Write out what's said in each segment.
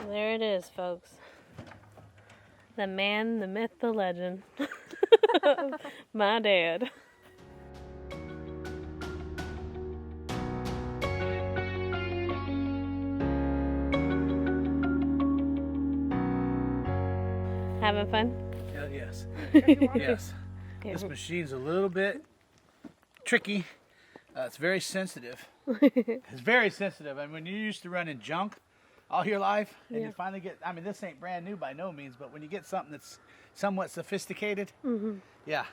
There it is, folks. The man, the myth, the legend. My dad. Having fun? Yes. Yes. This machine's a little bit tricky. It's very sensitive. It's very sensitive. And when you're used to running junk all your life, and you finally get, I mean, this ain't brand new by no means, but when you get something that's somewhat sophisticated, yeah,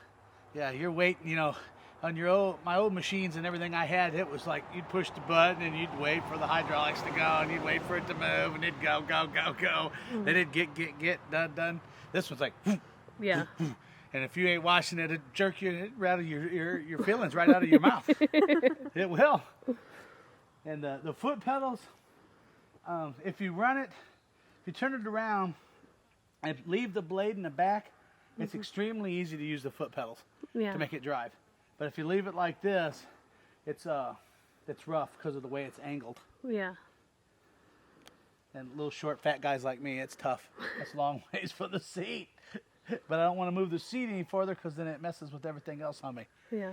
you're waiting, you know, on my old machines and everything I had, it was like you'd push the button and you'd wait for the hydraulics to go and you'd wait for it to move and it'd go. Then it'd get done. This one's like, Yeah. and if you ain't washing it, it'd jerk you right out of your feelings right out of your mouth. It will. And the foot pedals, if you run it, if you turn it around and leave the blade in the back, it's extremely easy to use the foot pedals to make it drive. But if you leave it like this, it's rough because of the way it's angled. Yeah. And little short fat guys like me, it's tough. That's a long ways for the seat. But I don't want to move the seat any further because then it messes with everything else on me. Yeah.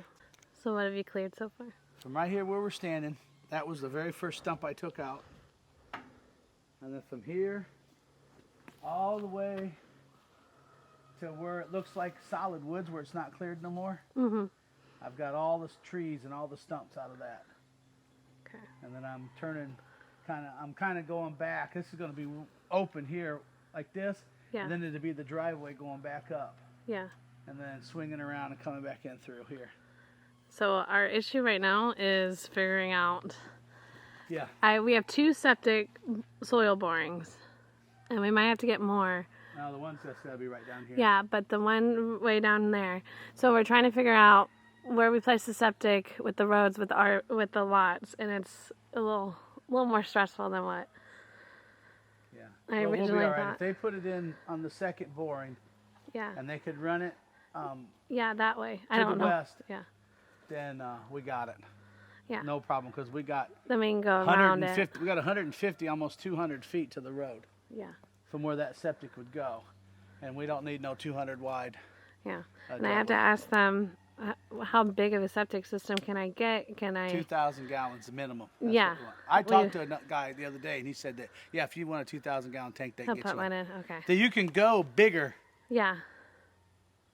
So what have you cleared so far? From right here where we're standing, that was the very first stump I took out. And then from here, all the way to where it looks like solid woods where it's not cleared no more. I've got all the trees and all the stumps out of that. Okay. And then I'm turning, I'm kind of going back. This is going to be open here like this. Yeah. And then it'll be the driveway going back up. Yeah. And then swinging around and coming back in through here. So our issue right now is figuring out. Yeah. We have 2 septic soil borings, and we might have to get more. No, the one's just got to be right down here. Yeah, but the one way down there. So we're trying to figure out where we place the septic with the roads, with the lots, and it's a little more stressful than what I We'll be originally all right. thought. If they put it in on the second boring, and they could run it yeah, that way. I to don't the know. west, Yeah. then we got it. Yeah. No problem, because we got Then we can go around 150. it. We got 150, almost 200 feet to the road Yeah. from where that septic would go, and we don't need no 200 wide. Yeah. And I have to ask them, how big of a septic system can I get? Can I? 2,000 gallons minimum. That's Yeah. what we want. I talked to a guy the other day, and he said that if you want a 2,000 gallon tank, they I'll get put you one in. Okay. That you can go bigger. Yeah.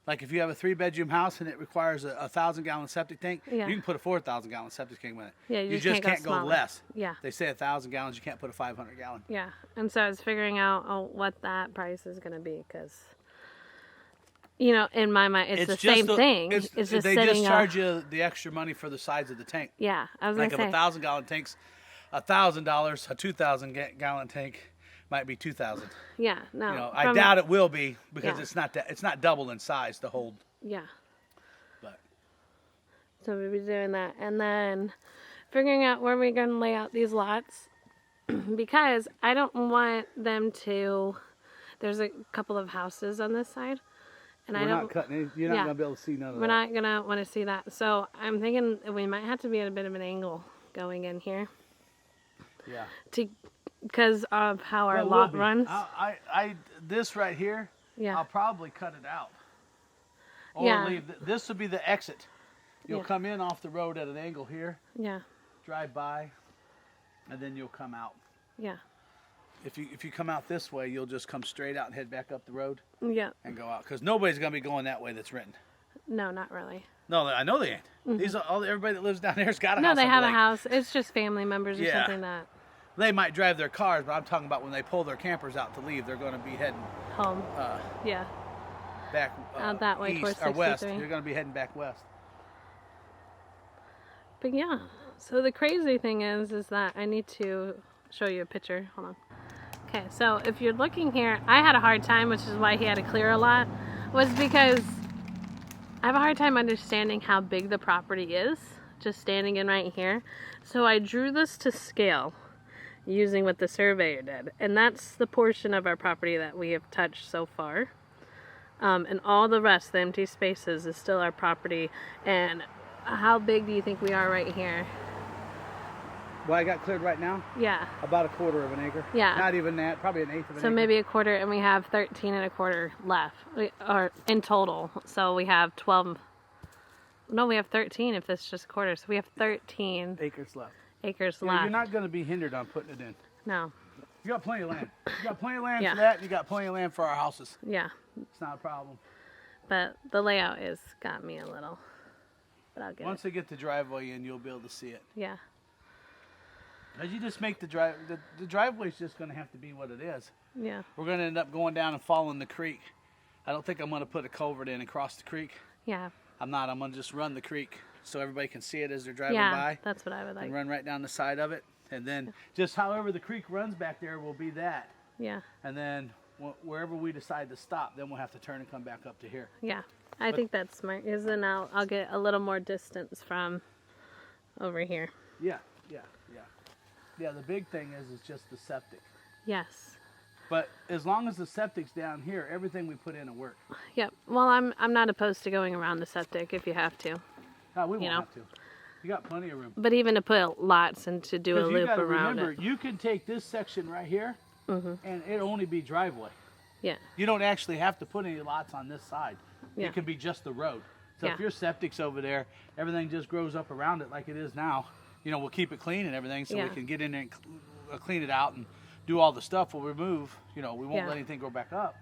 Like if you have a 3-bedroom house and it requires a 1,000 gallon septic tank, Yeah. you can put a 4,000 gallon septic tank with it. Yeah, you just can't go smaller. less. Yeah. They say 1,000 gallons, you can't put a 500 gallon. Yeah. And so I was figuring out what that price is going to be, because, you know, in my mind, it's the same thing. It's just they sitting just charge up. you the extra money for the size of the tank. Yeah. I was Like going if to say. 1,000 gallon tank's $1,000, a 2,000 gallon tank might be 2,000. Yeah. No. You know, I doubt it will be, because Yeah. it's not double in size to hold. Yeah. But So we'll be doing that. And then figuring out where we're going to lay out these lots, because I don't want them to, there's a couple of houses on this side. And we're not cutting any, you're not going to be able to see none of that. We're not going to want to see that. So I'm thinking we might have to be at a bit of an angle going in here. Yeah. Because of how our Well, lot we'll be. runs. This right here, Yeah. I'll probably cut it out. Or Yeah. leave, this will be the exit. You'll Yeah. come in off the road at an angle here, Yeah. drive by, and then you'll come out. Yeah. If you come out this way, you'll just come straight out and head back up the road Yeah. and go out. Because nobody's going to be going that way that's renting. No, not really. No, I know they ain't. These are everybody that lives down there's got a No, house. they on the have a lake. house. It's just family members or Yeah. something that They might drive their cars, but I'm talking about when they pull their campers out to leave, they're going to be heading home. Yeah. back Out that way east towards or west. 63. They're going to be heading back west. But yeah, so the crazy thing is that I need to show you a picture. Hold on. Okay, so if you're looking here, I had a hard time, which is why he had to clear a lot, was because I have a hard time understanding how big the property is, just standing in right here. So I drew this to scale using what the surveyor did. And that's the portion of our property that we have touched so far. And all the rest, the empty spaces, is still our property. And how big do you think we are right here? What I got cleared right now? Yeah. About a quarter of an acre. Yeah. Not even that, probably an eighth of an acre. So maybe a quarter, and we have 13 and a quarter left, or in total. So we have 12. No, we have 13 if it's just a quarter. So we have 13 acres left. Acres Yeah, left. you're not going to be hindered on putting it in. No. You got plenty of land. You got plenty of land Yeah. for that, and you got plenty of land for our houses. Yeah. It's not a problem. But the layout is got me a little. But I'll get Once they get the driveway in, you'll be able to see it. Yeah. As you just make the drive, the driveway's just going to have to be what it is. Yeah. We're going to end up going down and following the creek. I don't think I'm going to put a culvert in across the creek. Yeah. I'm not. I'm going to just run the creek so everybody can see it as they're driving Yeah, by. that's what I would like. And run right down the side of it. And then just however the creek runs back there will be that. Yeah. And then wherever we decide to stop, then we'll have to turn and come back up to here. Yeah. I think that's smart. Because then I'll get a little more distance from over here. Yeah, yeah, yeah. Yeah, the big thing is just the septic. Yes. But as long as the septic's down here, everything we put in will work. Yep. Well, I'm not opposed to going around the septic if you have to. No, we won't have to. You got plenty of room. But even to put lots and to do a loop you gotta around remember, it. you can take this section right here, and it'll only be driveway. Yeah. You don't actually have to put any lots on this side. Yeah. It can be just the road. So Yeah. if your septic's over there, everything just grows up around it like it is now. You know, we'll keep it clean and everything, so we can get in there and clean it out and do all the stuff. We'll remove. You know, we won't let anything go back up.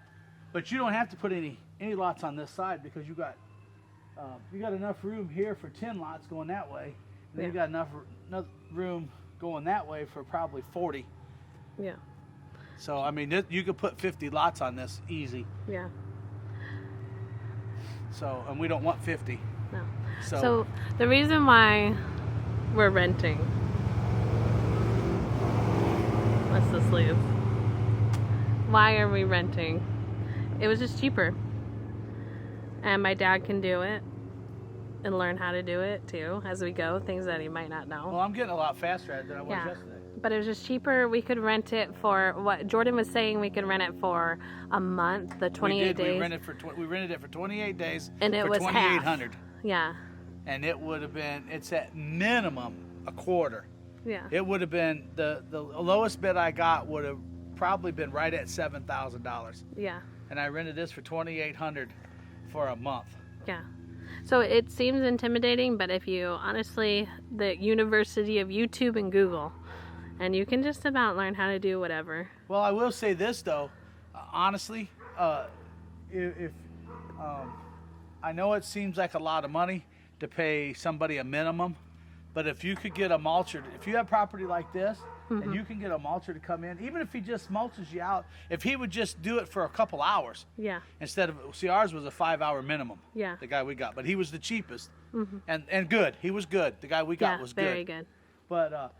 But you don't have to put any lots on this side because you got enough room here for 10 lots going that way, and then you got enough room going that way for probably 40. Yeah. So I mean, you could put 50 lots on this easy. Yeah. So, and we don't want 50. No. So, So the reason why we're renting. What's the sleeve? Why are we renting? It was just cheaper. And my dad can do it and learn how to do it too as we go, things that he might not know. well, I'm getting a lot faster at it than I was yesterday. But it was just cheaper. We could rent it for what Jordan was saying. We could rent it for a month, the 28 days. We rented it for 28 days. And it for was half. $2,800. Yeah. And it would have been. It's at minimum a quarter. Yeah. It would have been the lowest bid I got would have probably been right at $7,000. Yeah. And I rented this for $2,800 for a month. Yeah. So it seems intimidating, but if you honestly, the University of YouTube and Google, and you can just about learn how to do whatever. Well, I will say this though, honestly, if I know it seems like a lot of money to pay somebody a minimum, but if you could get a mulcher, if you have property like this, and you can get a mulcher to come in, even if he just mulches you out, if he would just do it for a couple hours, Yeah. instead of, see, ours was a 5-hour minimum. Yeah. The guy we got, but he was the cheapest, and good. He was good. The guy we got was good. Very good. But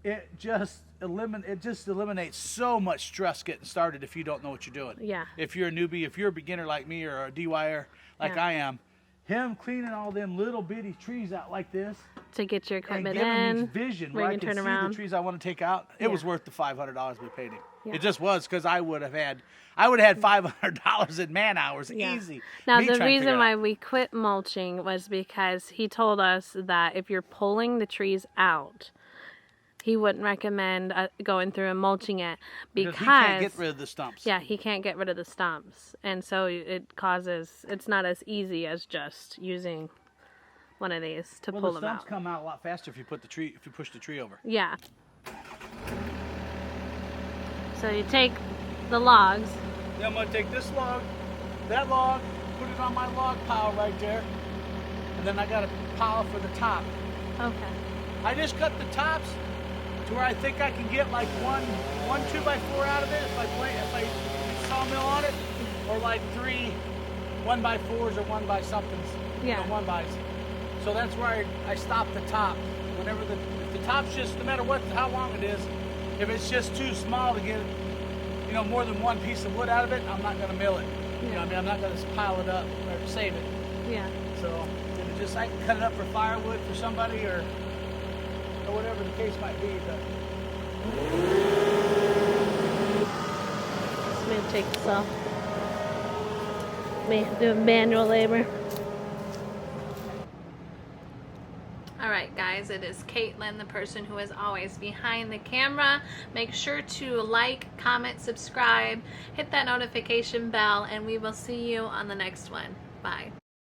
it just eliminates so much stress getting started if you don't know what you're doing. Yeah. If you're a newbie, if you're a beginner like me or a DIYer like I am, him cleaning all them little bitty trees out like this To get your and equipment giving in, me vision where where you I can can turn see around. the trees I want to take out, it was worth the $500 we paid him. Yeah. It just was, because I would have had $500 in man hours easy. Now, Me the trying to figure reason it why out. we quit mulching was because he told us that if you're pulling the trees out, he wouldn't recommend going through and mulching it because he can't get rid of the stumps. Yeah, he can't get rid of the stumps, and so it's not as easy as just using one of these to Well, pull the them stumps out. come out a lot faster if you push the tree over. Yeah. So you take the logs. Then I'm going to take this log, that log, put it on my log pile right there, and then I got a pile for the top. Okay. I just cut the tops to where I think I can get like one 2x4 out of it if I sawmill on it, or like 3 1x4s or 1x somethings. Yeah. 1x's. So that's where I stop the top. Whenever if the top's just, no matter how long it is, if it's just too small to get, more than one piece of wood out of it, I'm not going to mill it. You know what I mean? I'm not going to pile it up or save it. Yeah. So if it's I can cut it up for firewood for somebody or whatever the case might be. But Just gonna take this off. Do manual labor. All right, guys. guys, it is Caitlin, the person who is always behind the camera. Make sure to like, comment, subscribe, hit that notification bell, and we will see you on the next one. Bye.